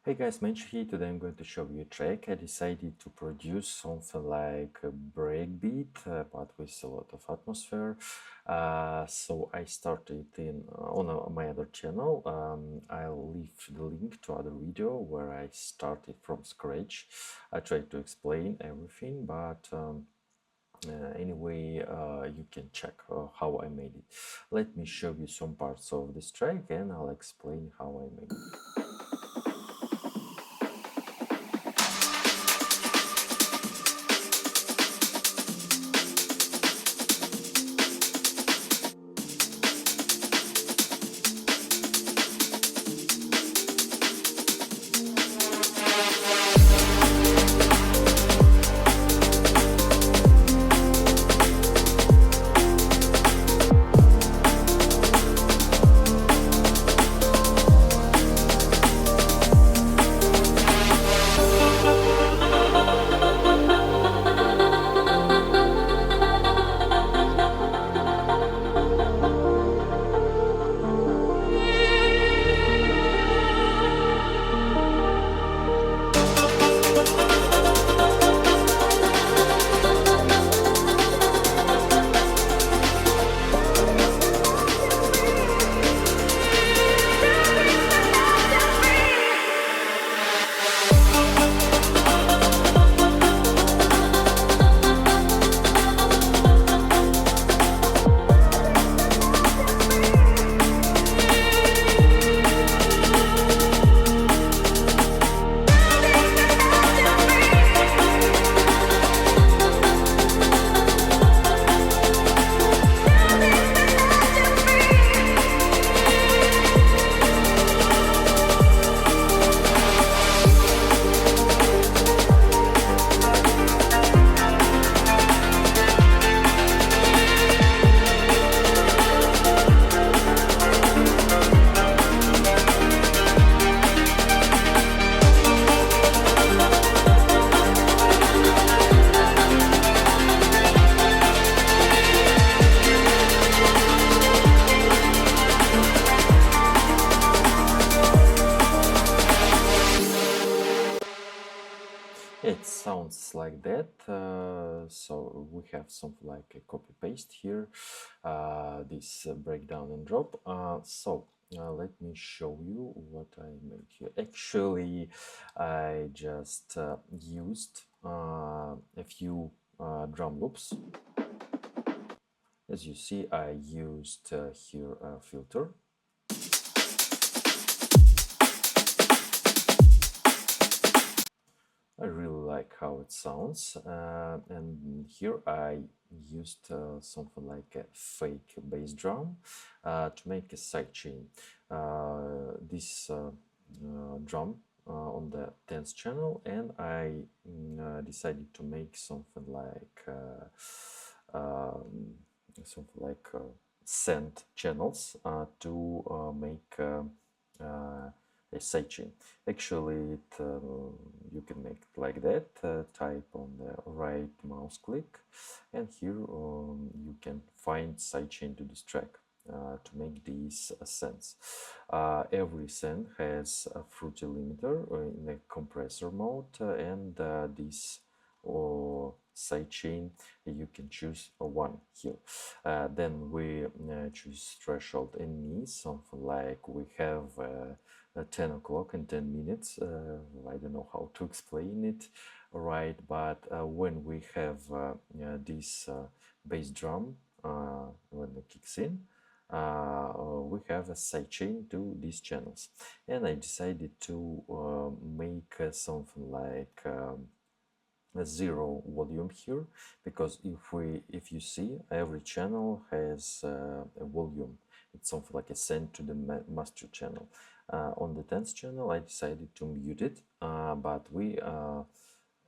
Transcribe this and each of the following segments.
Hey guys, Mensch here. Today I'm going to show you a track. I decided to produce something like a breakbeat, but with a lot of atmosphere. So I started on my other channel. I'll leave the link to other video where I started from scratch. I tried to explain everything, but anyway, you can check how I made it. Let me show you some parts of this track and I'll explain how I made it. It sounds like that. So we have something like a copy paste here, this breakdown and drop. Let me show you what I made here. Actually, I just used a few drum loops. As you see, I used here a filter. I really like how it sounds, and here I used something like a fake bass drum to make a sidechain. This drum on the 10th channel, and I decided to make something like send channels to make a sidechain. Actually, you can make it like that. Type on the right mouse click, and here you can find sidechain to this track. To make these sends. Every send has a fruity limiter in a compressor mode, and this sidechain you can choose one here. Then we choose threshold and knee, something like we have 10 o'clock in 10 minutes. I don't know how to explain it right, but when we have this bass drum when it kicks in, we have a sidechain to these channels, and I decided to make something like a zero volume here, because if you see, every channel has a volume. It's something like a send to the master channel. On the 10th channel I decided to mute it, but we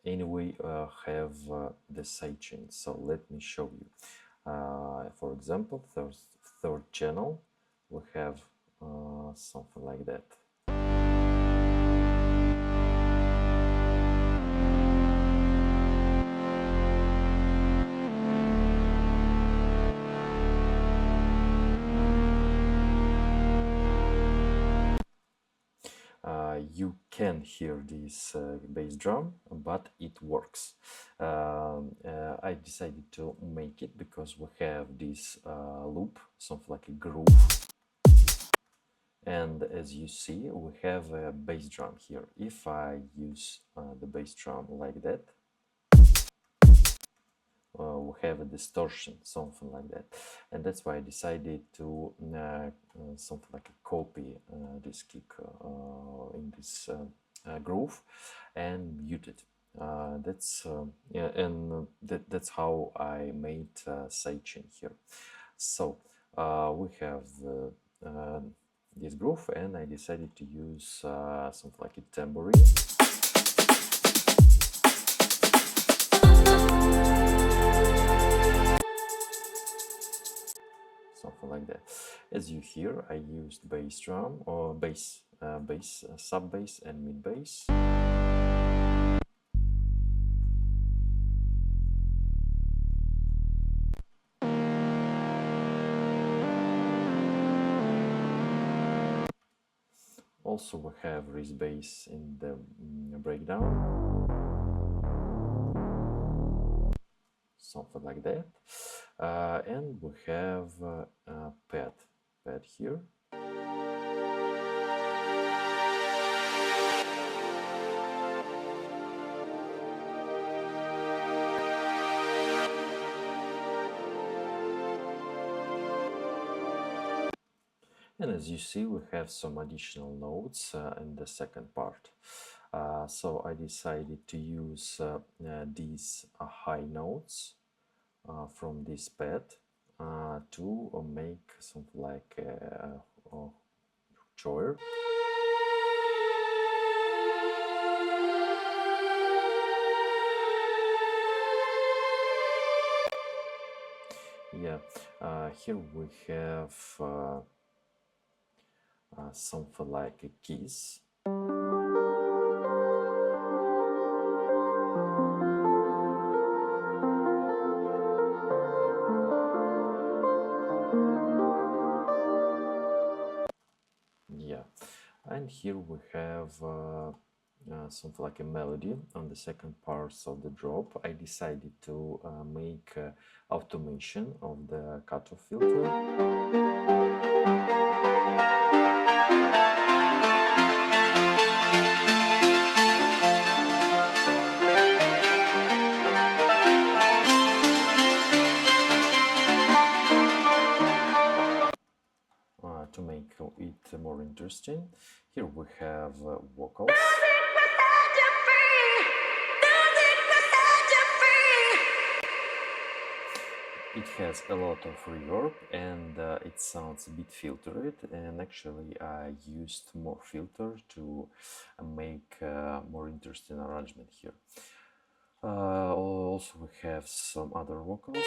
anyway have the sidechain. So let me show you. For example, third channel, we have something like that. You can hear this bass drum, but it works. I decided to make it because we have this loop, something like a groove. And as you see, we have a bass drum here. If I use the bass drum like that, we have a distortion, something like that. And that's why I decided to something like a copy this kick in this groove and mute it. Yeah, and that's how I made sidechain here. So we have this groove, and I decided to use something like a tambourine. Something like that. As you hear, I used bass drum or bass, sub bass, and mid bass. Also, we have wrist bass in the breakdown, something like that, and we have a pad here. And as you see, we have some additional notes in the second part. So I decided to use these high notes from this pad to make something like a choir. Yeah, here we have something like a keys. Yeah, and here we have something like a melody on the second parts of the drop. I decided to make automation of the cutoff filter. To make it more interesting, here we have vocals. It has a lot of reverb and it sounds a bit filtered, and actually I used more filter to make more interesting arrangement here. Also we have some other vocals.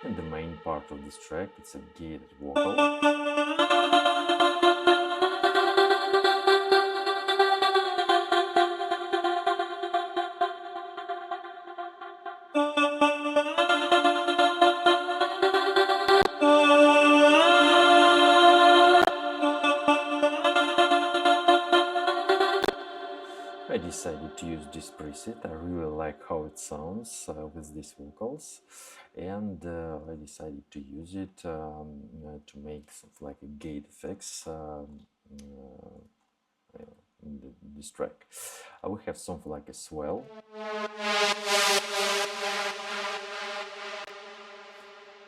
And the main part of this track, it's a gated vocal. I decided to use this preset. I really like how it sounds with these vocals, and I decided to use it to make something like a gate effects in this track. We have something like a swell.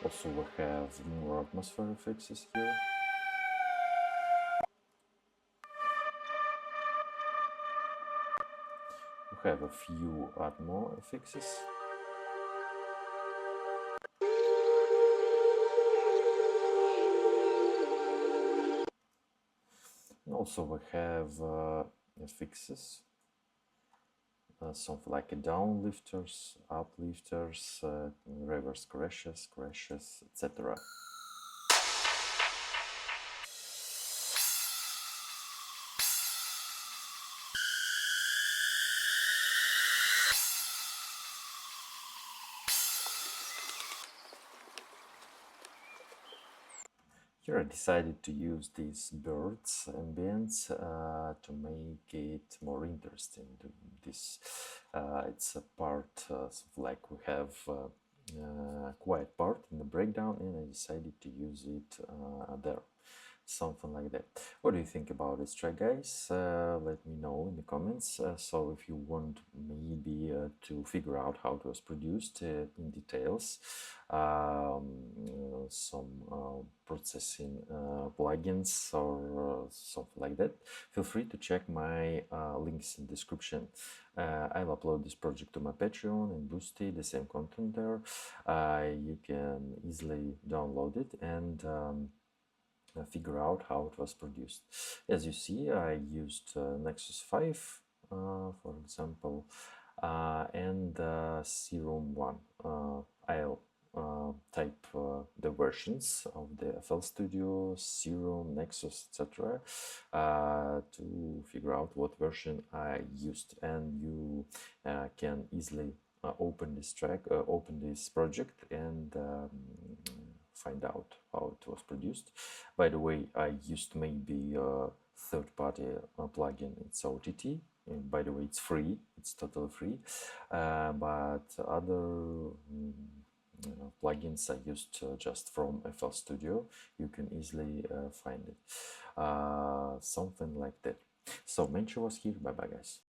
Also, we have more atmosphere effects here. We have a few Atmo effects. And also we have effects, something like a downlifters, uplifters, reverse crashes, etc. here I decided to use these birds ambience to make it more interesting. This it's a part like we have quiet part in the breakdown, and I decided to use it there, something like that. What do you think about this track, guys? Let me know in the comments. So if you want maybe to figure out how it was produced in details, some processing plugins or something like that, feel free to check my links in description. I'll upload this project to my Patreon and Boosty, the same content there. You can easily download it and figure out how it was produced. As you see, I used Nexus 5, for example, and Serum 1. I'll type the versions of the FL Studio, Serum, Nexus, etc. To figure out what version I used, and you can easily open this track, open this project, and find out how it was produced. By the way, I used maybe a third-party plugin. It's OTT. And by the way, it's free. It's totally free. But other plugins I used just from FL Studio. You can easily find it. Something like that. So Mencho was here. Bye bye, guys.